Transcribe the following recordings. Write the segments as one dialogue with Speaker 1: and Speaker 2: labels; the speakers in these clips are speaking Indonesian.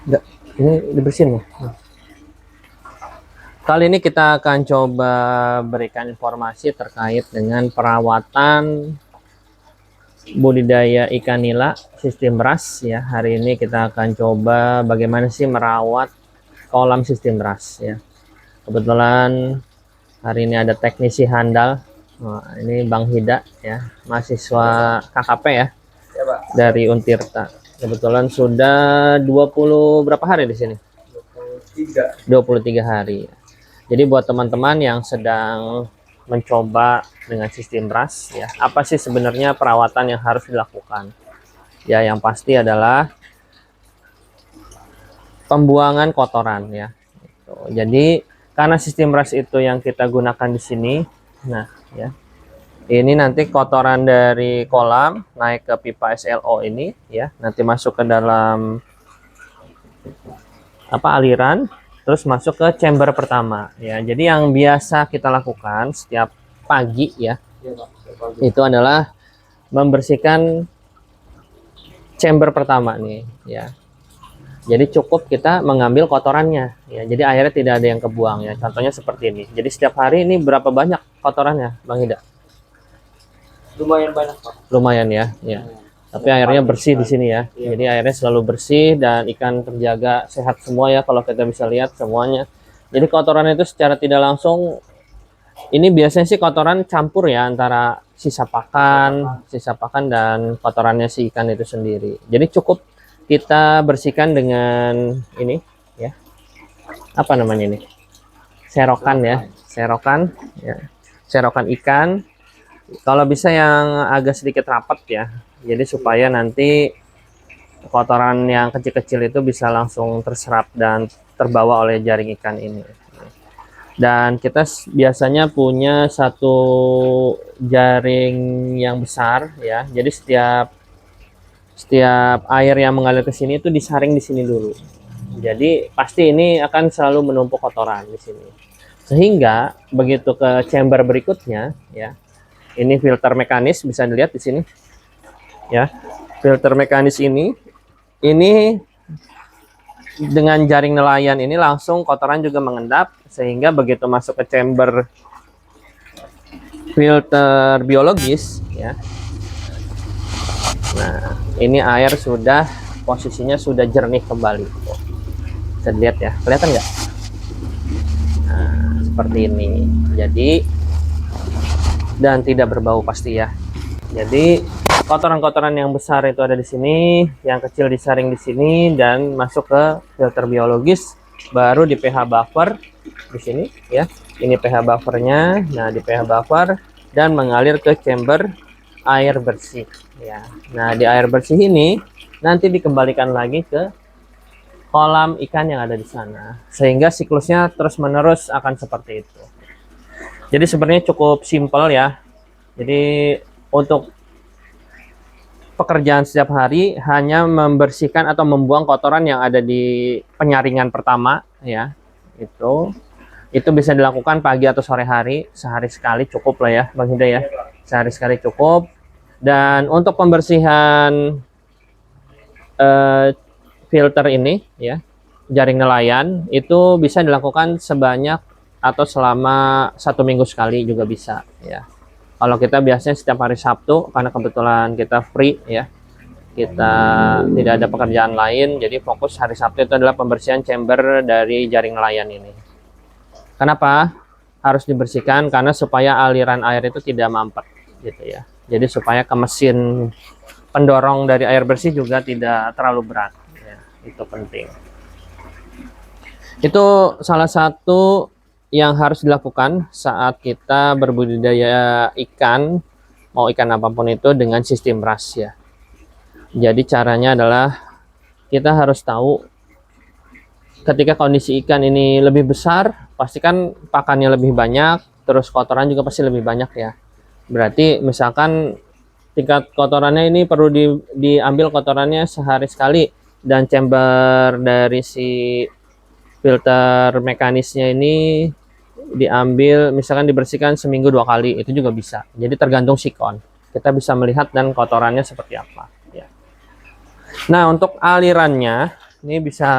Speaker 1: Enggak, ini dibersihin ya. Kali ini kita akan coba berikan informasi terkait dengan perawatan budidaya ikan nila sistem RAS ya. Hari ini kita akan coba bagaimana sih merawat kolam sistem RAS ya. Kebetulan hari ini ada teknisi handal. Nah, ini Bang Hida ya, mahasiswa KKP ya, dari Untirta. Kebetulan sudah 20 berapa hari di sini? 23 hari. Jadi buat teman-teman yang sedang mencoba dengan sistem RAS ya, apa sih sebenarnya perawatan yang harus dilakukan? Ya, yang pasti adalah pembuangan kotoran ya. Jadi karena sistem RAS itu yang kita gunakan di sini, nah ya, ini nanti kotoran dari kolam naik ke pipa SLO ini ya, nanti masuk ke dalam aliran, terus masuk ke chamber pertama ya. Jadi yang biasa kita lakukan setiap pagi ya, itu adalah membersihkan chamber pertama nih ya. Jadi cukup kita mengambil kotorannya ya, jadi airnya tidak ada yang kebuang ya. Contohnya seperti ini. Jadi setiap hari ini berapa banyak kotorannya Bang Hida?
Speaker 2: Lumayan banyak, Pak.
Speaker 1: Lumayan ya ya. Tapi airnya bersih di sini ya. Jadi airnya selalu bersih dan ikan terjaga sehat semua ya, kalau kita bisa lihat semuanya. Jadi kotoran itu secara tidak langsung, ini biasanya sih kotoran campur ya, antara sisa pakan dan kotorannya si ikan itu sendiri. Jadi cukup kita bersihkan dengan ini ya. Apa namanya ini? Serokan ya, serokan ya. Serokan ikan. Kalau bisa yang agak sedikit rapat ya. Jadi supaya nanti kotoran yang kecil-kecil itu bisa langsung terserap dan terbawa oleh jaring ikan ini. Dan kita biasanya punya satu jaring yang besar ya. Jadi setiap air yang mengalir ke sini itu disaring di sini dulu. Jadi pasti ini akan selalu menumpuk kotoran di sini. Sehingga begitu ke chamber berikutnya ya. Ini filter mekanis, bisa dilihat di sini. Ya, filter mekanis ini dengan jaring nelayan ini langsung kotoran juga mengendap, sehingga begitu masuk ke chamber filter biologis ya. Nah, ini air sudah posisinya sudah jernih kembali. Bisa dilihat ya, kelihatan nggak? Nah, seperti ini. Jadi dan tidak berbau pasti ya. Jadi kotoran-kotoran yang besar itu ada di sini, yang kecil disaring di sini dan masuk ke filter biologis, baru di pH buffer di sini ya. Ini pH buffernya. Nah, di pH buffer dan mengalir ke chamber air bersih ya. Nah, di air bersih ini nanti dikembalikan lagi ke kolam ikan yang ada di sana, sehingga siklusnya terus-menerus akan seperti itu. Jadi sebenarnya cukup simpel ya. Jadi untuk pekerjaan setiap hari hanya membersihkan atau membuang kotoran yang ada di penyaringan pertama ya. Itu bisa dilakukan pagi atau sore hari, sehari sekali cukup lah ya Bang Hida ya. Sehari sekali cukup. Dan untuk pembersihan filter ini ya, jaring nelayan, itu bisa dilakukan sebanyak atau selama 1 minggu sekali juga bisa ya. Kalau kita biasanya setiap hari Sabtu, karena kebetulan kita free ya, kita tidak ada pekerjaan lain, jadi fokus hari Sabtu itu adalah pembersihan chamber dari jaring nelayan ini. Kenapa harus dibersihkan? Karena supaya aliran air itu tidak mampet gitu ya. Jadi supaya ke mesin pendorong dari air bersih juga tidak terlalu berat ya. Itu penting. Itu salah satu yang harus dilakukan saat kita berbudidaya ikan, mau ikan apapun itu, dengan sistem RAS ya. Jadi caranya adalah kita harus tahu ketika kondisi ikan ini lebih besar, pastikan pakannya lebih banyak, terus kotoran juga pasti lebih banyak ya. Berarti misalkan tingkat kotorannya ini perlu diambil kotorannya sehari sekali, dan chamber dari si filter mekanisnya ini diambil, misalkan dibersihkan seminggu 2 kali, itu juga bisa. Jadi tergantung sikon, kita bisa melihat dan kotorannya seperti apa ya. Nah, untuk alirannya Ini bisa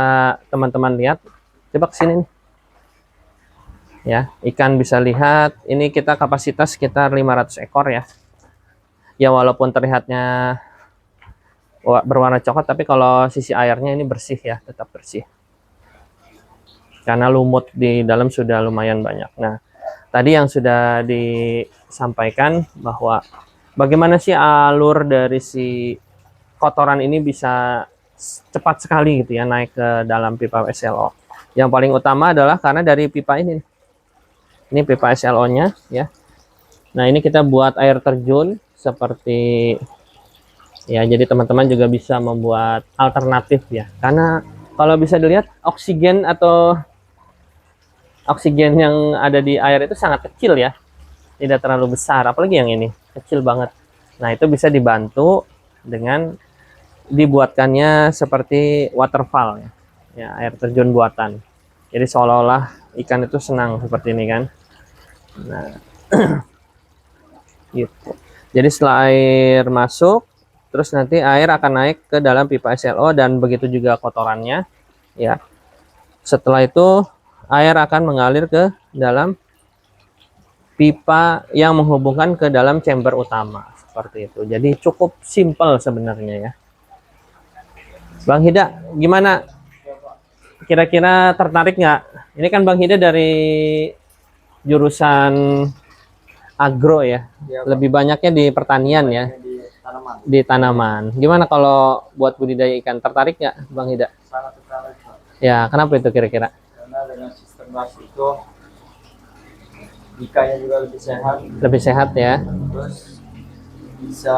Speaker 1: teman-teman lihat. Coba kesini nih. Ya, ikan bisa lihat. Ini kita kapasitas sekitar 500 ekor ya. Ya walaupun terlihatnya berwarna coklat, tapi kalau sisi airnya ini bersih ya, tetap bersih. Karena lumut di dalam sudah lumayan banyak. Nah, tadi yang sudah disampaikan bahwa bagaimana sih alur dari si kotoran ini bisa cepat sekali gitu ya naik ke dalam pipa SLO. Yang paling utama adalah karena dari pipa ini. Ini pipa SLO-nya ya. Nah, ini kita buat air terjun seperti ya, jadi teman-teman juga bisa membuat alternatif ya. Karena kalau bisa dilihat oksigen yang ada di air itu sangat kecil ya. Tidak terlalu besar, apalagi yang ini, kecil banget. Nah, itu bisa dibantu dengan dibuatkannya seperti waterfall ya. Ya, air terjun buatan. Jadi seolah-olah ikan itu senang seperti ini kan. Nah, gitu. Jadi setelah air masuk, terus nanti air akan naik ke dalam pipa SLO dan begitu juga kotorannya, ya. Setelah itu air akan mengalir ke dalam pipa yang menghubungkan ke dalam chamber utama seperti itu. Jadi cukup simpel sebenarnya ya. Bang Hida, gimana? Kira-kira tertarik nggak? Ini kan Bang Hida dari jurusan agro ya, lebih banyaknya di pertanian ya, di tanaman. Gimana kalau buat budidaya ikan, tertarik nggak Bang Hida?
Speaker 2: Sangat tertarik, Pak.
Speaker 1: Ya, kenapa itu kira-kira?
Speaker 2: Karena dengan sistem ras itu ikannya juga lebih sehat,
Speaker 1: Lebih sehat ya,
Speaker 2: terus bisa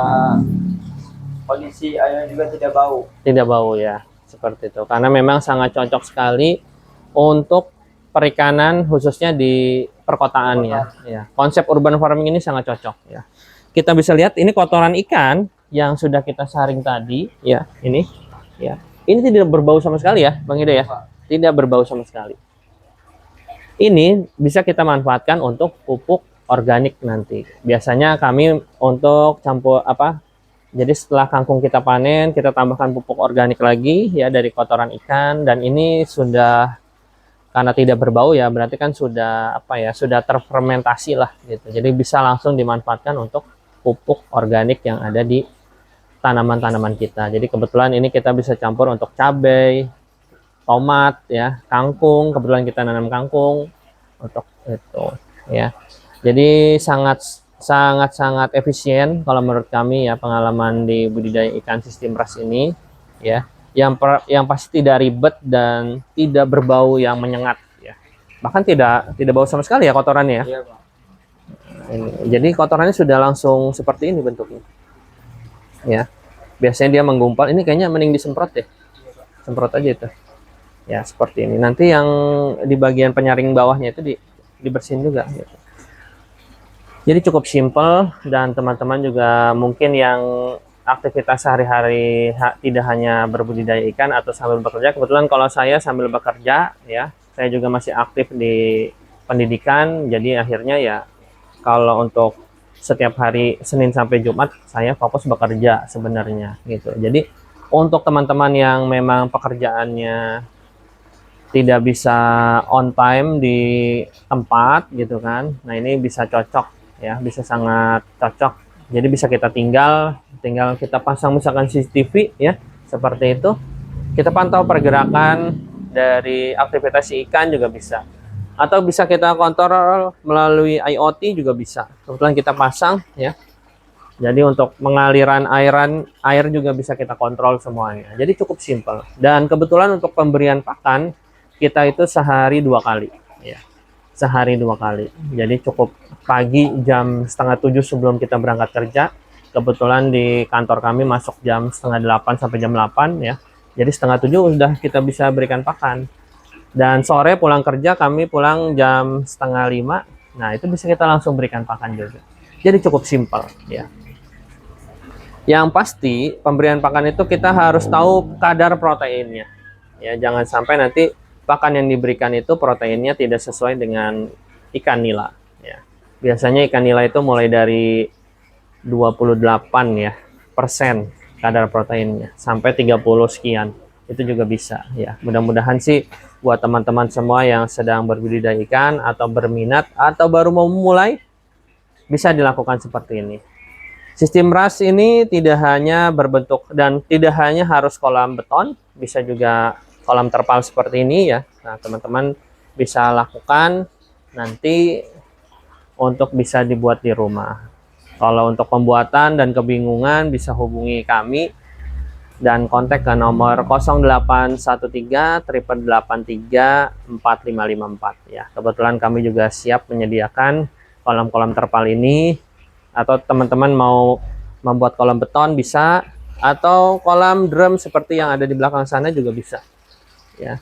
Speaker 2: kondisi airnya juga tidak bau.
Speaker 1: tidak bau ya, seperti itu. Karena memang sangat cocok sekali untuk perikanan khususnya di perkotaan ya. Ya. Konsep urban farming ini sangat cocok ya. Kita bisa lihat ini kotoran ikan yang sudah kita saring tadi ya, ini ya. Ini tidak berbau sama sekali ya, Bang Ida ya. Tidak berbau sama sekali. Ini bisa kita manfaatkan untuk pupuk organik nanti. Biasanya kami untuk campur apa? Jadi setelah kangkung kita panen, kita tambahkan pupuk organik lagi ya dari kotoran ikan, dan ini sudah karena tidak berbau ya, berarti kan sudah apa ya, sudah terfermentasi lah gitu. Jadi bisa langsung dimanfaatkan untuk pupuk organik yang ada di tanaman-tanaman kita. Jadi kebetulan ini kita bisa campur untuk cabai, tomat ya, kangkung, kebetulan kita nanam kangkung untuk itu ya. Jadi sangat efisien kalau menurut kami ya, pengalaman di budidaya ikan sistem ras ini ya. Yang pasti tidak ribet dan tidak berbau yang menyengat ya. Bahkan tidak bau sama sekali ya kotorannya ya.
Speaker 2: Iya, Pak.
Speaker 1: Ini. Jadi kotorannya sudah langsung seperti ini bentuknya. Ya. Biasanya dia menggumpal. Ini kayaknya mending disemprot deh. Semprot aja itu. Ya, seperti ini. Nanti yang di bagian penyaring bawahnya itu dibersihin juga gitu. Jadi cukup simple, dan teman-teman juga mungkin yang aktivitas sehari-hari tidak hanya berbudidaya ikan atau sambil bekerja. Kebetulan kalau saya sambil bekerja ya, saya juga masih aktif di pendidikan. Jadi akhirnya ya kalau untuk setiap hari Senin sampai Jumat saya fokus bekerja sebenarnya gitu. Jadi untuk teman-teman yang memang pekerjaannya tidak bisa on time di tempat gitu kan, nah ini bisa cocok ya, bisa sangat cocok. Jadi bisa kita tinggal kita pasang misalkan CCTV ya, seperti itu. Kita pantau pergerakan dari aktivitas ikan juga bisa. Atau bisa kita kontrol melalui IoT juga bisa. Kebetulan kita pasang ya. Jadi untuk pengaliran air juga bisa kita kontrol semuanya. Jadi cukup simpel. Dan kebetulan untuk pemberian pakan kita itu sehari 2 kali ya. Sehari 2 kali. Jadi cukup pagi jam 6:30 sebelum kita berangkat kerja. Kebetulan di kantor kami masuk jam 7:30 sampai jam 8 ya. Jadi 6:30 udah kita bisa berikan pakan. Dan sore pulang kerja kami pulang jam 4:30. Nah, itu bisa kita langsung berikan pakan juga. Jadi cukup simpel ya. Yang pasti pemberian pakan itu kita harus tahu kadar proteinnya. Ya, jangan sampai nanti pakan yang diberikan itu proteinnya tidak sesuai dengan ikan nila ya. Biasanya ikan nila itu mulai dari 28 ya persen kadar proteinnya sampai 30 sekian. itu juga bisa ya. Mudah-mudahan sih buat teman-teman semua yang sedang berbudidaya ikan atau berminat atau baru mau memulai bisa dilakukan seperti ini. Sistem RAS ini tidak hanya berbentuk dan tidak hanya harus kolam beton, bisa juga kolam terpal seperti ini ya. Nah, teman-teman bisa lakukan nanti untuk bisa dibuat di rumah. Kalau untuk pembuatan dan kebingungan bisa hubungi kami dan kontak ke nomor 0813 883 4554 ya. Kebetulan kami juga siap menyediakan kolam-kolam terpal ini, atau teman-teman mau membuat kolam beton bisa, atau kolam drum seperti yang ada di belakang sana juga bisa ya.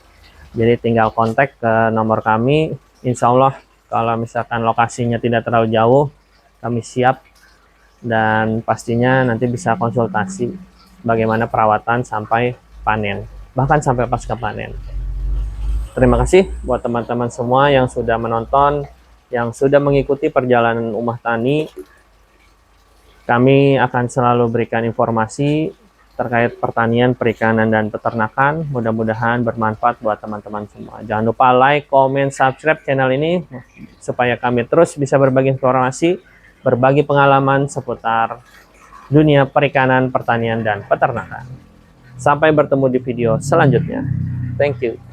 Speaker 1: Jadi tinggal kontak ke nomor kami. Insya Allah kalau misalkan lokasinya tidak terlalu jauh, kami siap dan pastinya nanti bisa konsultasi bagaimana perawatan sampai panen, bahkan sampai pasca panen. Terima kasih buat teman-teman semua yang sudah menonton, yang sudah mengikuti perjalanan Umah Tani. Kami akan selalu berikan informasi terkait pertanian, perikanan, dan peternakan. Mudah-mudahan bermanfaat buat teman-teman semua. Jangan lupa like, comment, subscribe channel ini supaya kami terus bisa berbagi informasi, berbagi pengalaman seputar dunia perikanan, pertanian, dan peternakan. Sampai bertemu di video selanjutnya. Thank you.